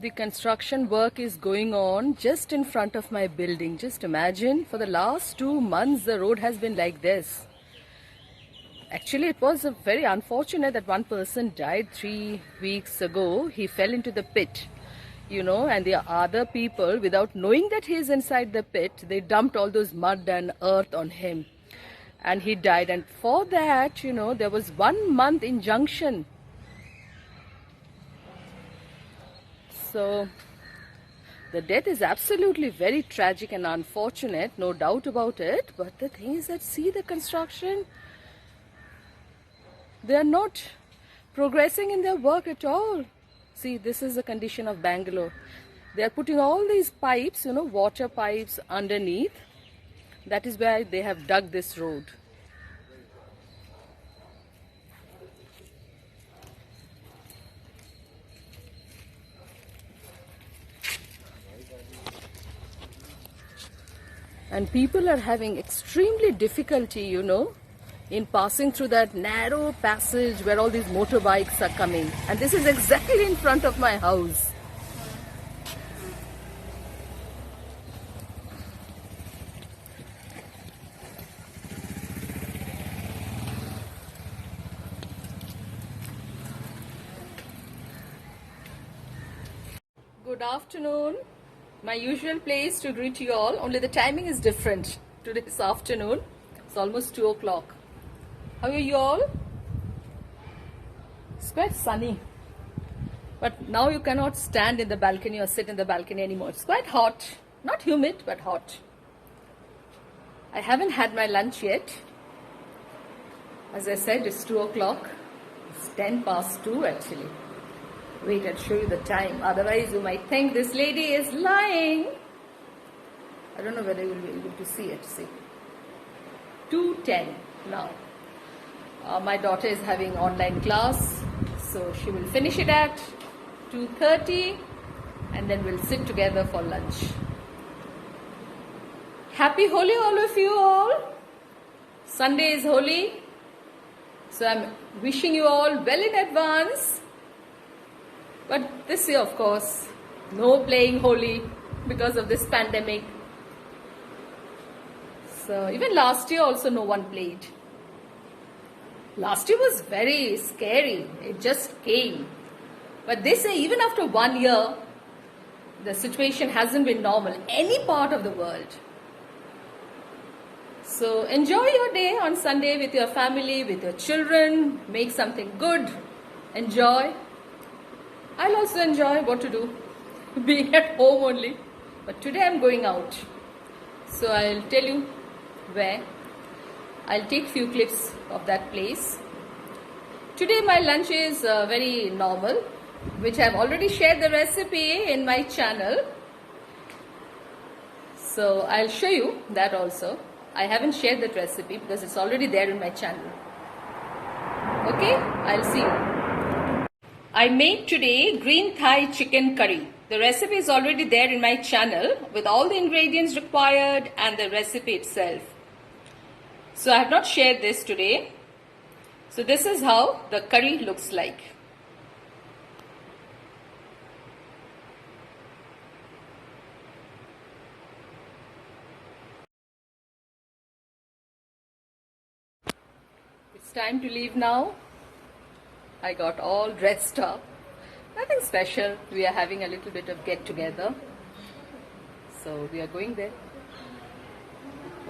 The construction work is going on just in front of my building. Just imagine, for the last 2 months the road has been like this. Actually, it was very unfortunate that one person died 3 weeks ago. He fell into the pit, and the other people, without knowing that he is inside the pit, they dumped all those mud and earth on him. And he died. And for that, there was 1 month injunction. So the death is absolutely very tragic and unfortunate, no doubt about it. But the thing is that, see the construction, they are not progressing in their work at all. See, this is the condition of Bangalore. They are putting all these pipes, water pipes underneath. That is why they have dug this road. And people are having extremely difficulty, in passing through that narrow passage where all these motorbikes are coming. And this is exactly in front of my house. Good afternoon. My usual place to greet you all, only the timing is different. Today is afternoon. It's almost 2 o'clock. How are you all? It's quite sunny. But now you cannot stand in the balcony or sit in the balcony anymore. It's quite hot. Not humid, but hot. I haven't had my lunch yet. As I said, it's 2 o'clock. It's 10 past 2 actually. Wait, I'll show you the time. Otherwise, you might think this lady is lying. I don't know whether you will be able to see it. See, 2:10 now. My daughter is having online class, so she will finish it at 2:30, and then we'll sit together for lunch. Happy Holi, all of you all. Sunday is Holi, so I'm wishing you all well in advance. But this year, of course, no playing Holi because of this pandemic. So even last year also no one played. Last year was very scary. It just came. But this year, even after 1 year, the situation hasn't been normal any part of the world. So enjoy your day on Sunday with your family, with your children. Make something good. Enjoy. I'll also enjoy what to do, being at home only. But today I'm going out. So I'll tell you where. I'll take few clips of that place. Today my lunch is very normal, which I've already shared the recipe in my channel. So I'll show you that also. I haven't shared that recipe because it's already there in my channel. Okay, I'll see you. I made today green Thai chicken curry. The recipe is already there in my channel with all the ingredients required and the recipe itself. So I have not shared this today. So this is how the curry looks like. It's time to leave now. I got all dressed up. Nothing special. We are having a little bit of get together. So we are going there.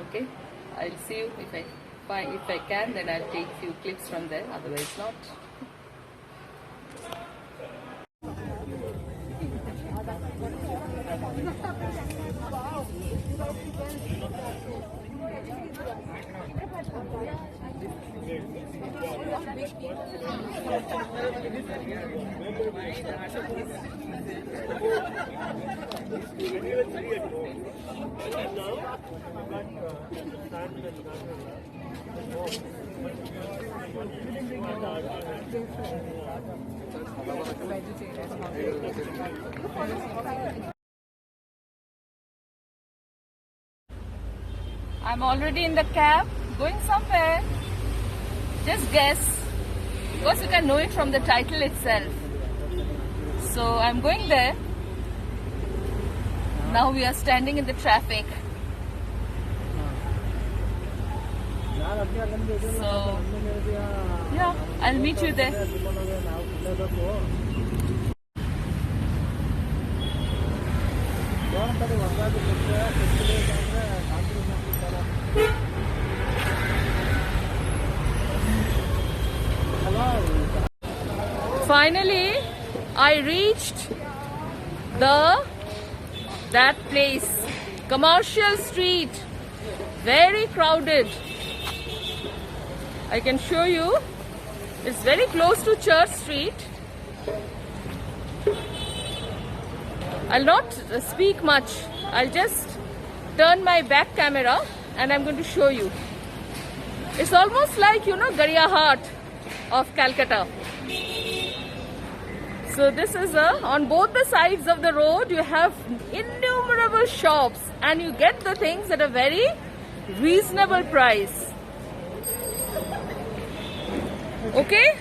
Okay. I'll see you if I can, then I'll take few clips from there. Otherwise not. I'm already in the cab, going somewhere. Just guess. Because you can know it from the title itself. So I'm going there. Now we are standing in the traffic. So, yeah, I'll meet you there. Finally, I reached that place, Commercial Street, very crowded. I can show you, it's very close to Church Street. I'll not speak much, I'll just turn my back camera and I'm going to show you. It's almost like, Gariyahat of Calcutta. So this is on both the sides of the road you have innumerable shops and you get the things at a very reasonable price. Okay?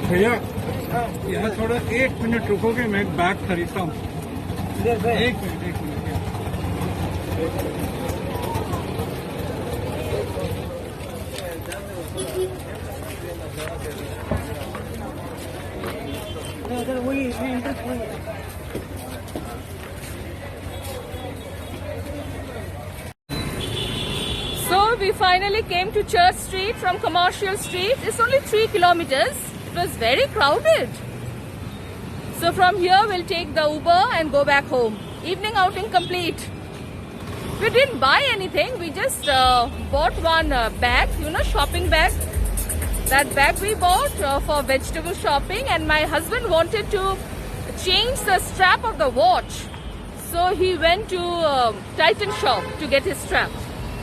भैया यहाँ थोड़ा 1 minute रुकोगे, मैं एक bag खरीदता हूँ। एक minute So we finally came to Church Street from Commercial Street. It's only 3 kilometers. It was very crowded. So from here we'll take the Uber and go back home. Evening outing complete. We didn't buy anything. We just bought one bag, shopping bag. That bag we bought for vegetable shopping, and my husband wanted to change the strap of the watch. So he went to Titan shop to get his strap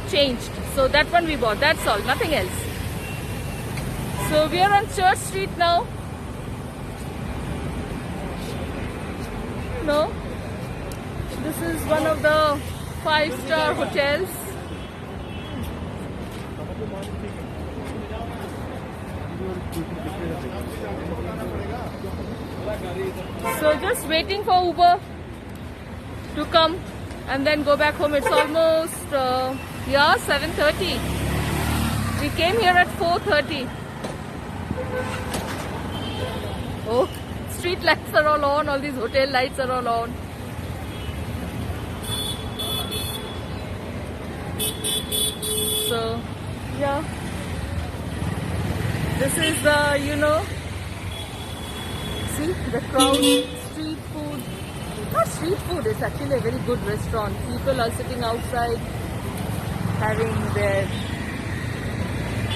changed. So that one we bought. That's all. Nothing else. So we are on Church Street now. No. This is one of the 5-star hotels. So just waiting for Uber to come and then go back home. It's almost 7:30. We came here at 4:30. Oh, street lights are all on. All these hotel lights are all on. So, yeah. This is the, see the crowd, street food. Not street food, it's actually a very good restaurant. People are sitting outside having their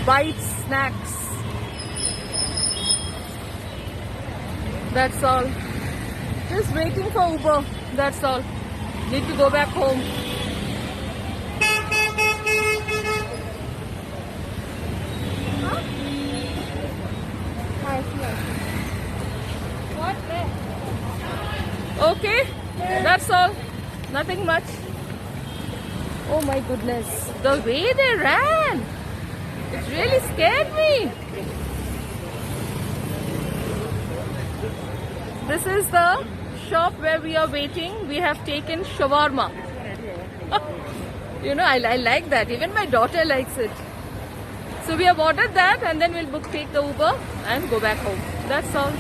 bites, snacks. That's all. Just waiting for Uber. That's all. Need to go back home. Okay, that's all. Nothing much. Oh my goodness. The way they ran. It really scared me. This is the shop where we are waiting. We have taken shawarma. I like that. Even my daughter likes it. So we have ordered that and then we'll take the Uber and go back home. That's all.